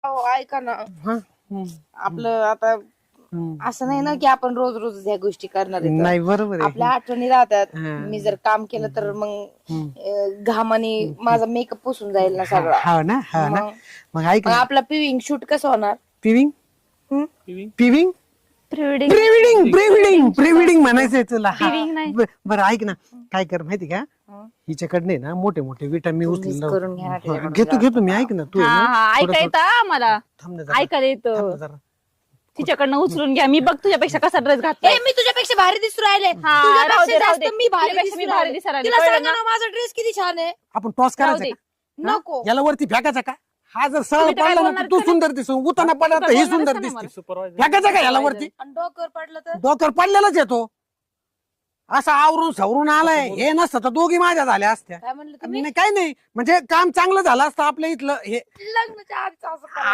अहो, ऐका ना हा आपलं आता असं नाही ना की आपण रोज रोज ह्या गोष्टी करणार आहेत. नाही बरोबर आहे. आपल्या आठवणी राहतात. हा. मी जर काम केलं तर मग घामाने माझा मेकअप पुसून जाईल ना सगळा. हा ना हा ना. मग मग ऐक मग ना, आपला पिविंग शूट कसं होणार? पिविंग हं? पिविंग प्री प्री वेडिंग म्हणायचंय तुला. हा. Pre-wedding नाही. बरं ऐक ना, काय कर माहिती का, हं. हिच्याकडे ना मोठे मोठे विटामिन तुम्हीच उचलून करून घ्या ना त्याच्याकडून घेतो मी. ऐक ना तू आहे हा ना, हा ऐका येतं आम्हाला थांब ना जरा, ऐकायला येतं थांब ना जरा. तिच्याकडनं उचलून घ्या. मी बघ तुझ्यापेक्षा कसा ड्रेस घातला. मी तुझ्यापेक्षा भारी दिसू राहिले. हा, तुझ्यापेक्षा राहू दे, राहू जास्त दे. मी भारी तुझ्यापेक्षा मी दिसू भारी राहिले. दिसायला लागले, तिला कळलं सांगा ना? ना माझा ड्रेस किती छान आहे. आपण टॉस राहू करायचा दे. का? नको. याला वरती फेकायचा का? हा जर सरळ तुम्ही तर काय पडला ना बोलणार तर तू का नाही? सुंदर दिसू, उताना पडला तर काय ही बोलणारच सुंदर का नाही दिसते. मला? फेकायचा का याला वरती? आणि डोक्यावर पडलं तर डोक्यावर पडलेलाच येतो. असा आवरून सवरून आलाय. हे नसतं तर दोघी माझ्या झाल्या असत्या. काय म्हणलं तुम्ही? नाही, काय नाही, म्हणजे काम चांगलं झालं असतं आपल्या इथलं हे. लग्नाच्या आधीच असं